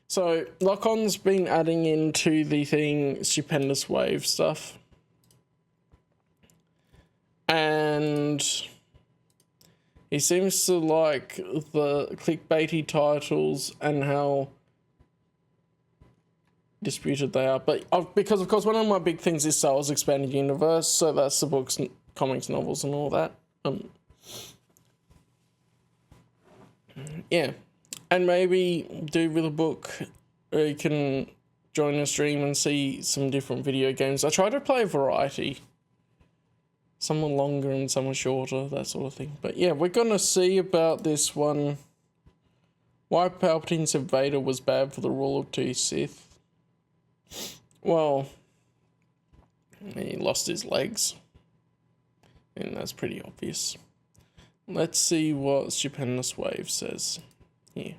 So Lock-on's been adding into the thing Stupendous Wave stuff. And he seems to like the clickbaity titles and how disputed they are. But because, of course, one of my big things is Star Wars Expanded Universe, so that's the books, comics, novels, and all that. Yeah. And maybe do with a book, or you can join a stream and see some different video games. I try to play a variety. Some are longer and some are shorter, that sort of thing. But yeah, we're going to see about this one. Why Palpatine said Vader was bad for the rule of 2 Sith. Well, he lost his legs. And that's pretty obvious. Let's see what Stupendous Wave says here.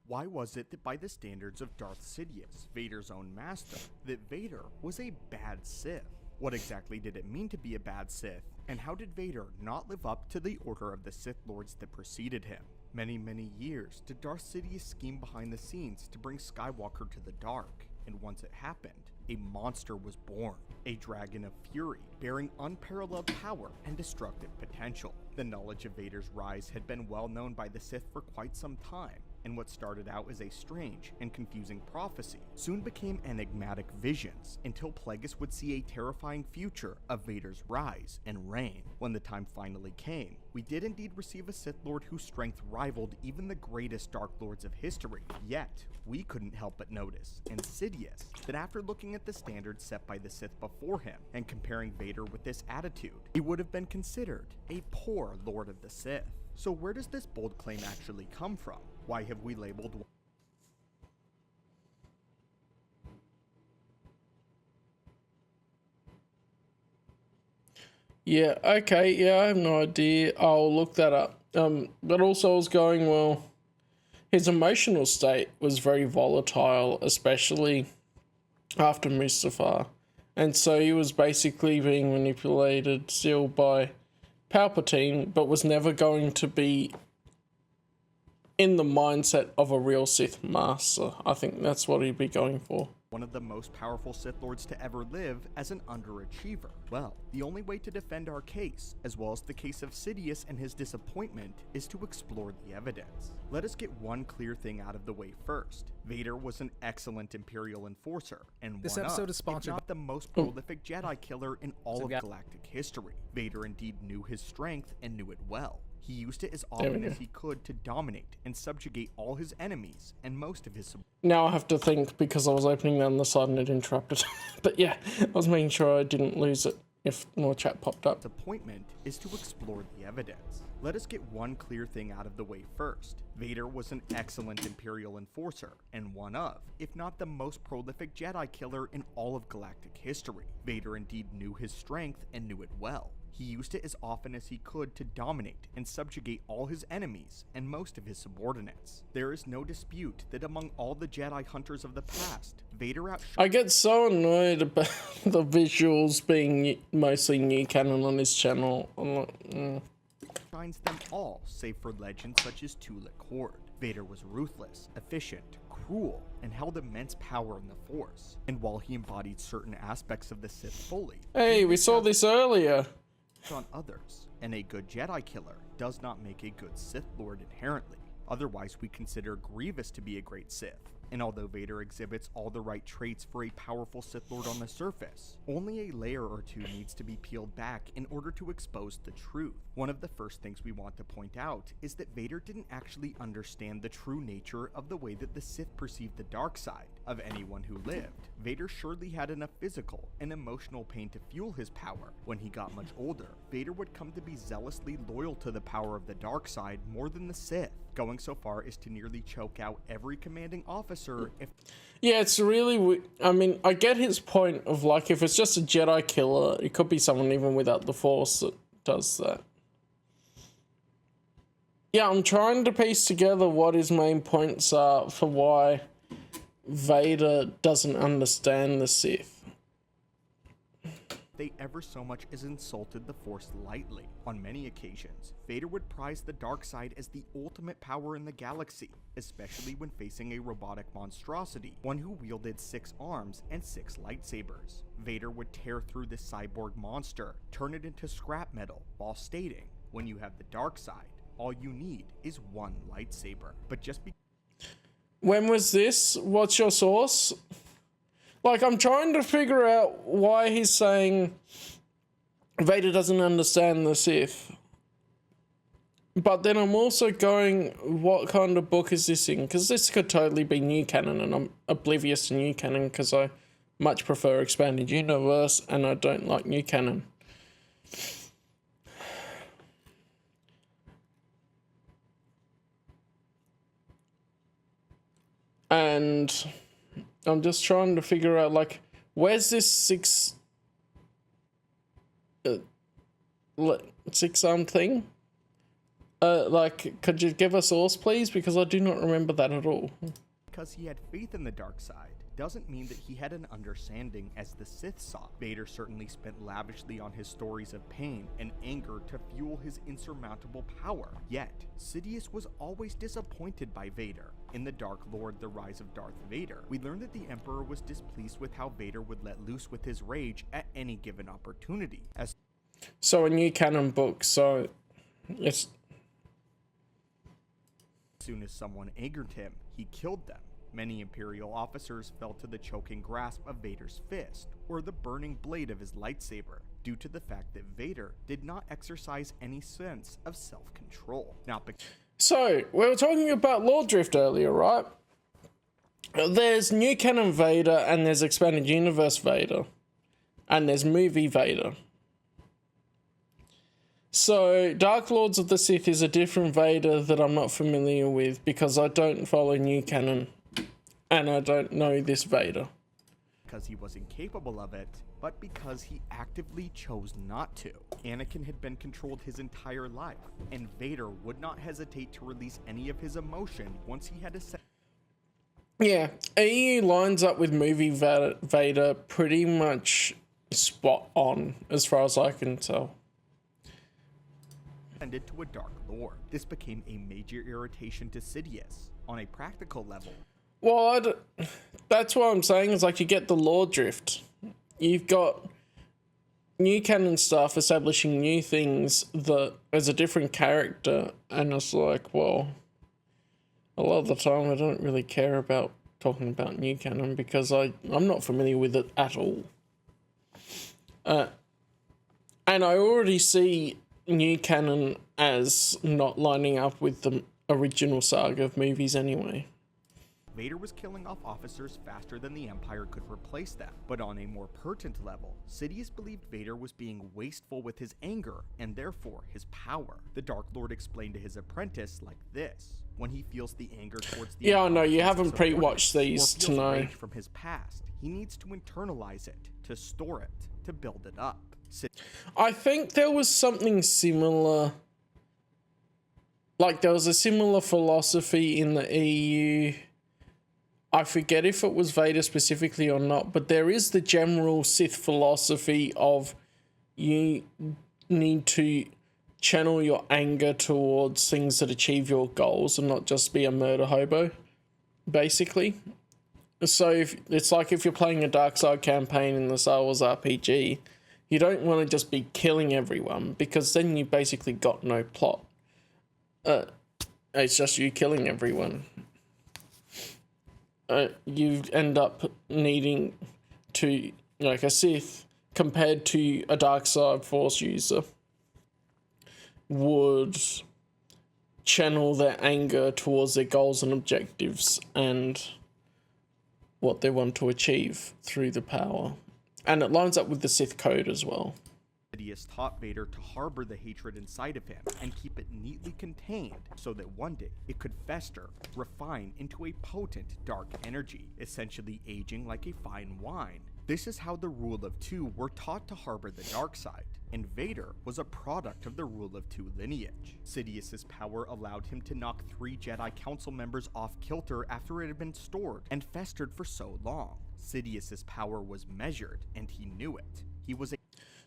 Why was it that by the standards of Darth Sidious, Vader's own master, that Vader was a bad Sith? What exactly did it mean to be a bad Sith, and how did Vader not live up to the order of the Sith Lords that preceded him? Many years did Darth Sidious scheme behind the scenes to bring Skywalker to the dark, and once it happened, a monster was born, a dragon of fury, bearing unparalleled power and destructive potential. The knowledge of Vader's rise had been well known by the Sith for quite some time, and what started out as a strange and confusing prophecy soon became enigmatic visions until Plagueis would see a terrifying future of Vader's rise and reign. When the time finally came, we did indeed receive a Sith Lord whose strength rivaled even the greatest Dark Lords of history. Yet, we couldn't help but notice, and Sidious, that after looking at the standards set by the Sith before him and comparing Vader with this attitude, he would have been considered a poor Lord of the Sith. So where does this bold claim actually come from? Why have we labeled... Yeah, okay, yeah, I have no idea. I'll look that up. But also I was going, well, his emotional state was very volatile, especially after Mustafar. And so he was basically being manipulated still by Palpatine, but was never going to be in the mindset of a real Sith master. I think that's what he'd be going for. One of the most powerful Sith Lords to ever live as an underachiever. Well, the only way to defend our case, as well as the case of Sidious and his disappointment, is to explore the evidence. Let us get one clear thing out of the way first. Vader was an excellent Imperial enforcer, and this episode is sponsored, if not the most prolific Jedi killer in all of galactic history. Vader indeed knew his strength and knew it well. He used it as often as he could to dominate and subjugate all his enemies and most of his... Now I have to think because I was opening that on the side and it interrupted. But yeah, I was making sure I didn't lose it if more chat popped up. Disappointment is to explore the evidence. Let us get one clear thing out of the way first. Vader was an excellent Imperial enforcer, and one of, if not the most prolific Jedi killer in all of galactic history. Vader indeed knew his strength and knew it well. He used it as often as he could to dominate and subjugate all his enemies and most of his subordinates. There is no dispute that among all the Jedi hunters of the past, Vader outshone... I get so annoyed about the visuals being mostly new canon on his channel. I'm like, shines them all, save for legends such as Tulip Horde. Vader was ruthless, efficient, cruel, and held immense power in the Force. And while he embodied certain aspects of the Sith fully... Hey, we saw this earlier. ...on others, and a good Jedi killer does not make a good Sith Lord inherently. Otherwise, we consider Grievous to be a great Sith. And although Vader exhibits all the right traits for a powerful Sith Lord on the surface, only a layer or two needs to be peeled back in order to expose the truth. One of the first things we want to point out is that Vader didn't actually understand the true nature of the way that the Sith perceived the dark side of anyone who lived. Vader surely had enough physical and emotional pain to fuel his power. When he got much older, Vader would come to be zealously loyal to the power of the dark side more than the Sith, going so far as to nearly choke out every commanding officer if... Yeah, it's really... I mean, I get his point of, like, if it's just a Jedi killer, it could be someone even without the Force that does that. Yeah, I'm trying to piece together what his main points are for why Vader doesn't understand the Sith. they ever so much as insulted the Force lightly. On many occasions, Vader would prize the dark side as the ultimate power in the galaxy, especially when facing a robotic monstrosity, one who wielded 6 arms and 6 lightsabers. Vader would tear through this cyborg monster, turn it into scrap metal, while stating, "When you have the dark side, all you need is 1 lightsaber." But just because When was this? What's your source? Like, I'm trying to figure out why he's saying Vader doesn't understand the Sith. But then I'm also going, what kind of book is this in? Because this could totally be new canon, and I'm oblivious to new canon because I much prefer expanded universe, and I don't like new canon. And I'm just trying to figure out, like, where's this six-arm thing? Like, could you give a source, please? Because I do not remember that at all. he had faith in the dark side doesn't mean that he had an understanding as the Sith saw. Vader certainly spent lavishly on his stories of pain and anger to fuel his insurmountable power. Yet, Sidious was always disappointed by Vader. In The Dark Lord: The Rise of Darth Vader, we learned that the Emperor was displeased with how Vader would let loose with his rage at any given opportunity. So a new canon book, so it's... As soon as someone angered him, he killed them. Many Imperial officers fell to the choking grasp of Vader's fist, or the burning blade of his lightsaber, due to the fact that Vader did not exercise any sense of self-control. So, we were talking about Lord Drift earlier, right? There's new canon Vader, and there's expanded universe Vader, and there's movie Vader. So, Dark Lords of the Sith is a different Vader that I'm not familiar with because I don't follow new canon, and I don't know this Vader. Because he was incapable of it, but because he actively chose not to. Anakin had been controlled his entire life, and Vader would not hesitate to release any of his emotion once he had a Yeah, AU lines up with movie Vader pretty much spot on, as far as I can tell. Ascended to a Dark Lord. This became a major irritation to Sidious. On a practical level, Well, that's what I'm saying, is like you get the lore drift. You've got new canon stuff establishing new things that as a different character, and it's like, well, a lot of the time I don't really care about talking about new canon because I'm not familiar with it at all. And I already see new canon as not lining up with the original saga of movies anyway. Vader was killing off officers faster than the Empire could replace them. But on a more pertinent level, Sidious believed Vader was being wasteful with his anger, and therefore his power. The Dark Lord explained to his apprentice like this: when he feels the anger towards the Yeah, no, you haven't pre-watched these to know. rage from his past, he needs to internalize it, to store it, to build it up. I think there was something similar. Like, there was a similar philosophy in the EU. I forget if it was Vader specifically or not, but there is the general Sith philosophy of you need to channel your anger towards things that achieve your goals and not just be a murder hobo, basically. So it's like if you're playing a dark side campaign in the Star Wars RPG, you don't want to just be killing everyone because then you basically got no plot. It's just you killing everyone. You end up needing to, like a Sith, compared to a dark side Force user, would channel their anger towards their goals and objectives and what they want to achieve through the power. And it lines up with the Sith code as well. Sidious taught Vader to harbor the hatred inside of him and keep it neatly contained so that one day it could fester, refine into a potent dark energy, essentially aging like a fine wine. This is how the Rule of Two were taught to harbor the dark side, and Vader was a product of the Rule of Two lineage. Sidious's power allowed him to knock 3 Jedi Council members off kilter after it had been stored and festered for so long. Sidious's power was measured, and he knew it. He was a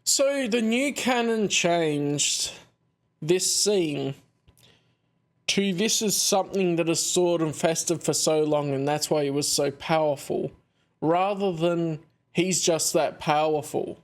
So the new canon changed this scene to this is something that has stored and festered for so long, and that's why he was so powerful, rather than he's just that powerful.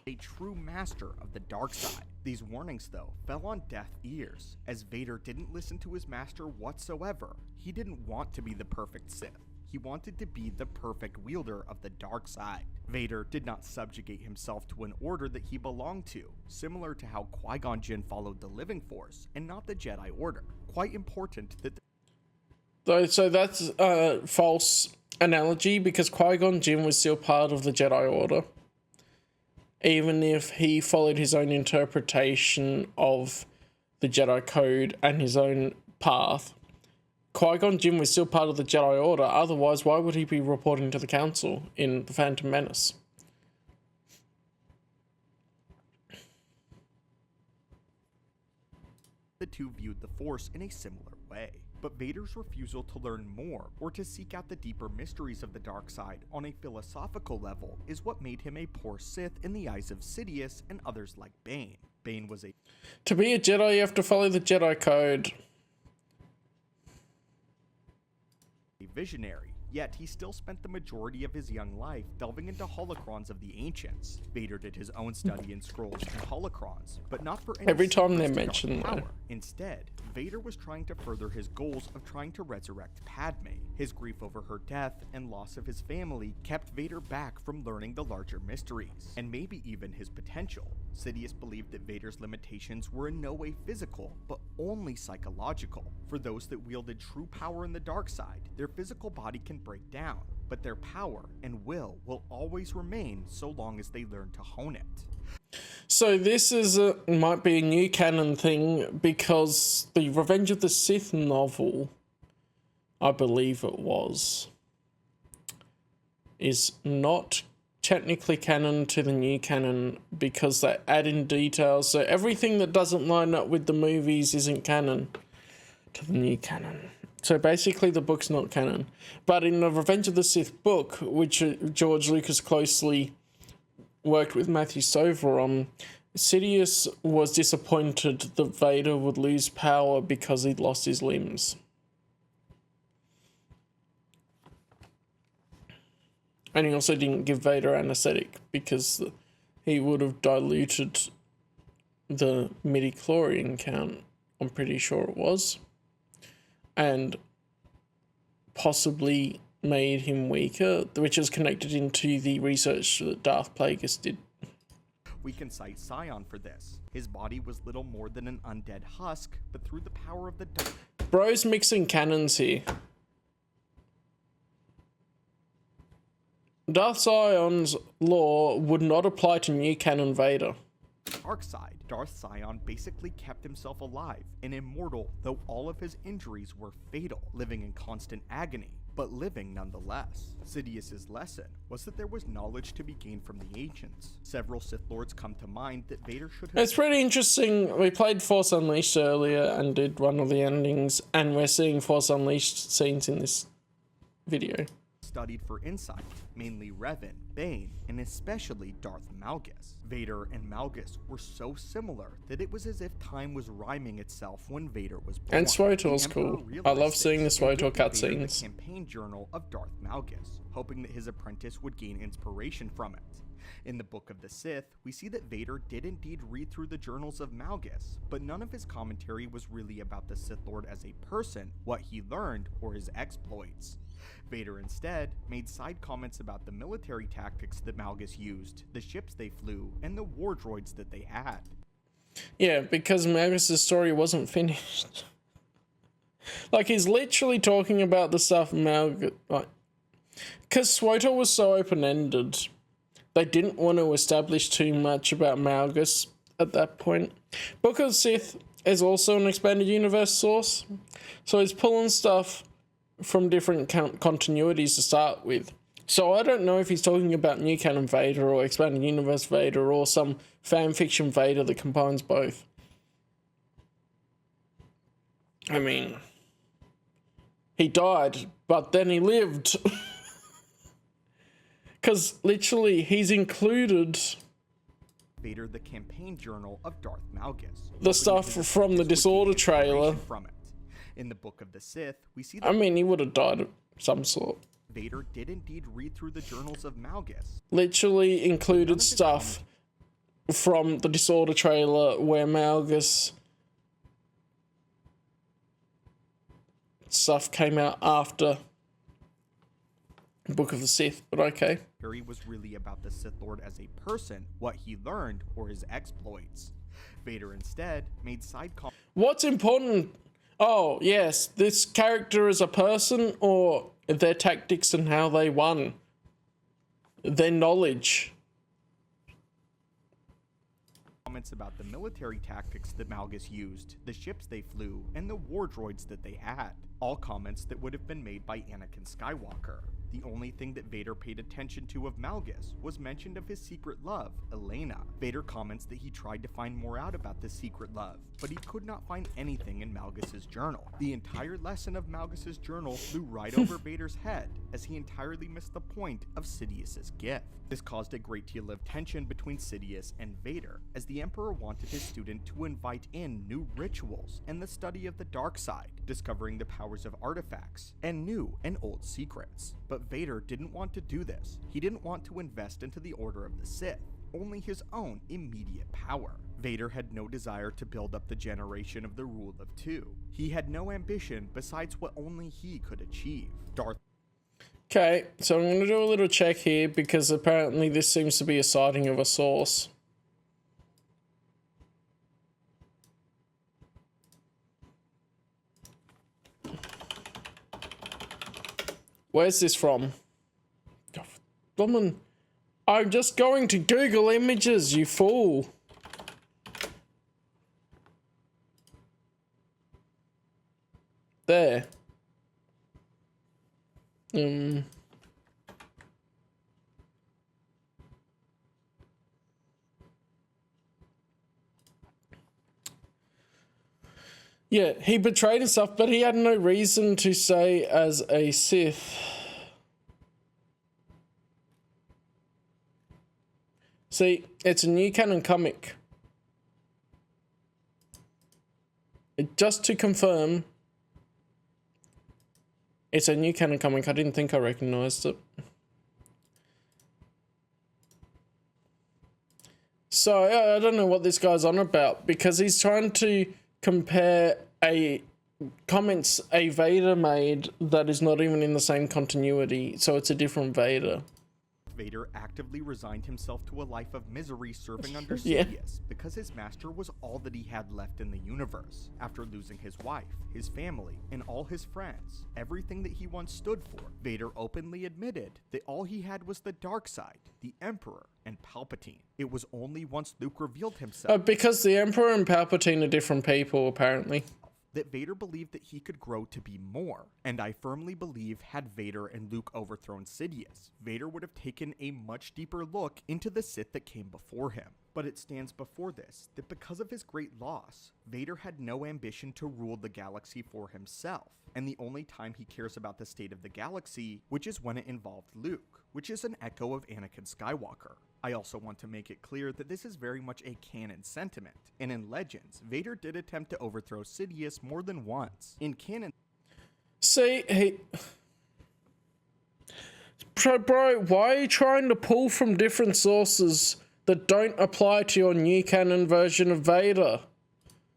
a true master of the dark side. These warnings, though, fell on deaf ears, as Vader didn't listen to his master whatsoever. He didn't want to be the perfect Sith. He wanted to be the perfect wielder of the dark side. Vader did not subjugate himself to an order that he belonged to, similar to how Qui-Gon Jinn followed the Living Force and not the Jedi Order. Quite important that So that's a false analogy, because Qui-Gon Jinn was still part of the Jedi Order, even if he followed his own interpretation of the Jedi Code and his own path. Qui-Gon Jinn was still part of the Jedi Order, otherwise why would he be reporting to the Council in The Phantom Menace? the two viewed the Force in a similar way. But Vader's refusal to learn more or to seek out the deeper mysteries of the dark side on a philosophical level is what made him a poor Sith in the eyes of Sidious and others like Bane. Bane was a To be a Jedi, you have to follow the Jedi Code. visionary, yet he still spent the majority of his young life delving into holocrons of the ancients. Vader did his own study in scrolls and holocrons, but not for any Every time they secrets to mention dark that. power. Instead, Vader was trying to further his goals of trying to resurrect Padme. His grief over her death and loss of his family kept Vader back from learning the larger mysteries, and maybe even his potential. Sidious believed that Vader's limitations were in no way physical, but only psychological. For those that wielded true power in the dark side, their physical body can break down, but their power and will always remain so long as they learn to hone it. So this might be a new canon thing, because the Revenge of the Sith novel, I believe it was, is not technically canon to the new canon, because they add in details. So everything that doesn't line up with the movies isn't canon to the new canon. So basically the book's not canon. But in the Revenge of the Sith book, which George Lucas closely worked with Matthew Stover on, Sidious was disappointed that Vader would lose power because he'd lost his limbs. And he also didn't give Vader anesthetic, because he would have diluted the midi-chlorian count, I'm pretty sure it was, and possibly made him weaker, which is connected into the research that Darth Plagueis did. We can cite Scion for this. His body was little more than an undead husk, but through the power of the dark... Bro's mixing canons here. Darth Sion's law would not apply to new canon Vader. dark side. Darth Sion basically kept himself alive and immortal, though all of his injuries were fatal, living in constant agony, but living nonetheless. Sidious's lesson was that there was knowledge to be gained from the ancients. Several Sith Lords come to mind that Vader should have... It's pretty interesting. We played Force Unleashed earlier and did one of the endings, and we're seeing Force Unleashed scenes in this video. Studied for insight, mainly Revan, Bane, and especially Darth Malgus. Vader and Malgus were so similar that it was as if time was rhyming itself when Vader was born. And SWTOR's cool. I love seeing the SWTOR cutscenes. The campaign journal of Darth Malgus, hoping that his apprentice would gain inspiration from it. In the Book of the Sith, we see that Vader did indeed read through the journals of Malgus, but none of his commentary was really about the Sith Lord as a person, what he learned, or his exploits. Vader instead made side comments about the military tactics that Malgus used, the ships they flew, and the war droids that they had. Yeah, because Malgus' story wasn't finished. Like, he's literally talking about the stuff Malgus... Like, because SWTOR was so open-ended, they didn't want to establish too much about Malgus at that point. Book of Sith is also an expanded universe source, so he's pulling stuff from different continuities to start with. So I don't know if he's talking about new canon Vader or expanded universe Vader or some fanfiction Vader that combines both. I mean, he died, but then he lived. Because literally, he's included Vader the campaign journal of Darth Malgus. the stuff from the Disorder trailer. From it. In the Book of the Sith, we see that I mean, he would have died of some sort. Vader did indeed read through the journals of Malgus. Literally included stuff from the Disorder trailer where Malgus stuff came out after Book of the Sith, but okay. Harry was really about the Sith Lord as a person, what he learned, or his exploits. Vader instead made side comments. What's important? Oh, yes, this character is a person, or their tactics and how they won. Their knowledge. Comments about the military tactics that Malgus used, the ships they flew, and the war droids that they had. All comments that would have been made by Anakin Skywalker. The only thing that Vader paid attention to of Malgus was mention of his secret love, Elena. Vader comments that he tried to find more out about this secret love, but he could not find anything in Malgus's journal. The entire lesson of Malgus's journal flew right over Vader's head, as he entirely missed the point of Sidious's gift. This caused a great deal of tension between Sidious and Vader, as the Emperor wanted his student to invite in new rituals and the study of the dark side, discovering the powers of artifacts, and new and old secrets. But Vader didn't want to do this. He didn't want to invest into the Order of the Sith, only his own immediate power. Vader had no desire to build up the generation of the Rule of Two. He had no ambition besides what only he could achieve. Okay, so I'm going to do a little check here because apparently this seems to be a sighting of a source. Where's this from? Woman, I'm just going to Google images, you fool. There. Yeah, he betrayed and stuff, but he had no reason to say as a Sith. See, it's a new canon comic. Just to confirm, it's a new canon comic. I didn't think I recognized it. So, I don't know what this guy's on about, because he's trying to compare comments a Vader made that is not even in the same continuity, so it's a different Vader. Vader actively resigned himself to a life of misery serving under Sidious because his master was all that he had left in the universe. After losing his wife, his family, and all his friends, everything that he once stood for, Vader openly admitted that all he had was the dark side, the Emperor, and Palpatine. It was only once Luke revealed himself because the Emperor and Palpatine are different people, apparently, that Vader believed that he could grow to be more, and I firmly believe had Vader and Luke overthrown Sidious, Vader would have taken a much deeper look into the Sith that came before him. But it stands before this that because of his great loss, Vader had no ambition to rule the galaxy for himself, and the only time he cares about the state of the galaxy, which is when it involved Luke, which is an echo of Anakin Skywalker. I also want to make it clear that this is very much a canon sentiment, and in Legends, Vader did attempt to overthrow Sidious more than once. In canon... See, Bro, why are you trying to pull from different sources that don't apply to your new canon version of Vader?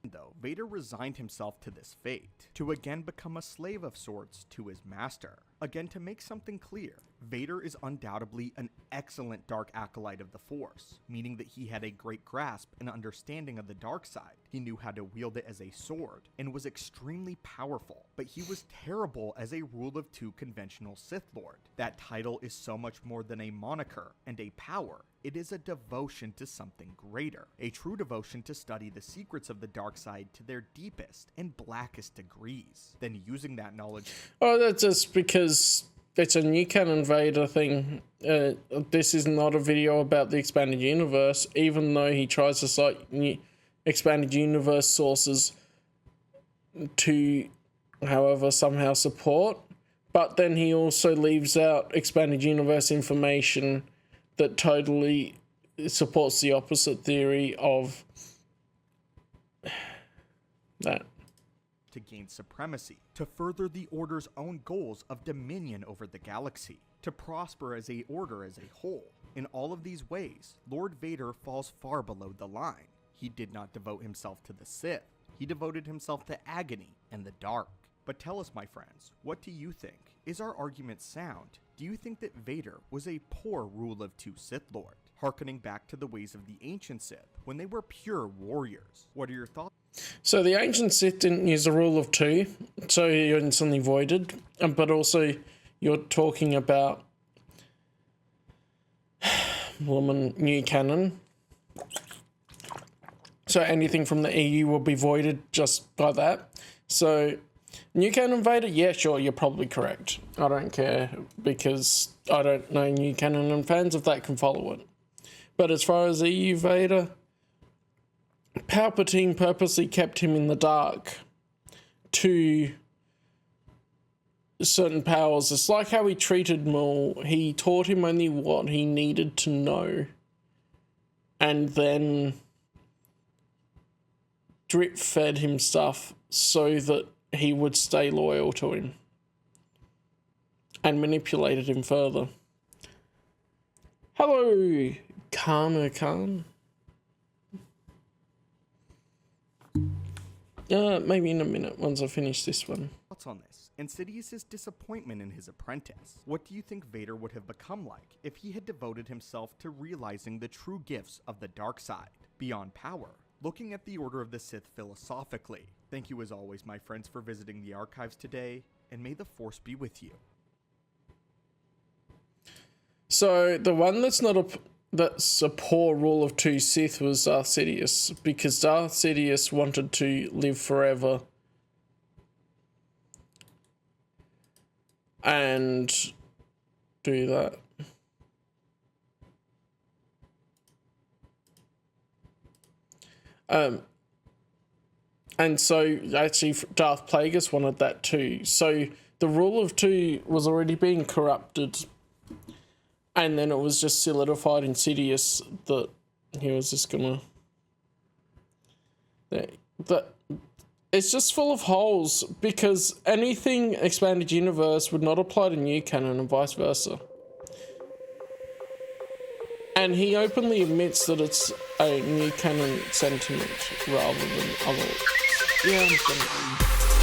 Though, Vader resigned himself to this fate, to again become a slave of sorts to his master. Again, to make something clear, Vader is undoubtedly an excellent dark acolyte of the Force, meaning that he had a great grasp and understanding of the dark side. He knew how to wield it as a sword, and was extremely powerful, but he was terrible as a Rule of Two conventional Sith Lord. That title is so much more than a moniker and a power. It is a devotion to something greater, a true devotion to study the secrets of the dark side to their deepest and blackest degrees. Then using that knowledge... Oh, that's just because it's a new canon Vader thing. This is not a video about the expanded universe, even though he tries to cite expanded universe sources to however, somehow support. But then he also leaves out expanded universe information that totally supports the opposite theory of that. To gain supremacy, to further the Order's own goals of dominion over the galaxy, to prosper as a Order as a whole. In all of these ways, Lord Vader falls far below the line. He did not devote himself to the Sith. He devoted himself to agony and the dark. But tell us, my friends, what do you think? Is our argument sound? Do you think that Vader was a poor rule of two Sith Lord, hearkening back to the ways of the ancient Sith when they were pure warriors? What are your thoughts? So the ancient Sith didn't use the rule of two, so you're instantly voided. But also, you're talking about new canon. So anything from the EU will be voided just by that. So new canon Vader, yeah, sure, you're probably correct. I don't care because I don't know new canon and fans of that can follow it. But as far as EU Vader, Palpatine purposely kept him in the dark to certain powers. It's like how he treated Maul. He taught him only what he needed to know. And then drip fed him stuff so that he would stay loyal to him. And manipulated him further. Hello, Kana Khan. Maybe in a minute once I finish this one. Thoughts on this? And Sidious's disappointment in his apprentice. What do you think Vader would have become like if he had devoted himself to realizing the true gifts of the dark side, beyond power? Looking at the Order of the Sith philosophically. Thank you as always, my friends, for visiting the archives today, and may the Force be with you. So the one that's a poor rule of two Sith was Darth Sidious, because Darth Sidious wanted to live forever and do that. And so actually Darth Plagueis wanted that too. So the rule of two was already being corrupted. And then it was just solidified in Sidious that he was just gonna... That it's just full of holes, because anything expanded universe would not apply to new canon and vice versa. And he openly admits that it's a new canon sentiment rather than other... Yeah, I'm gonna...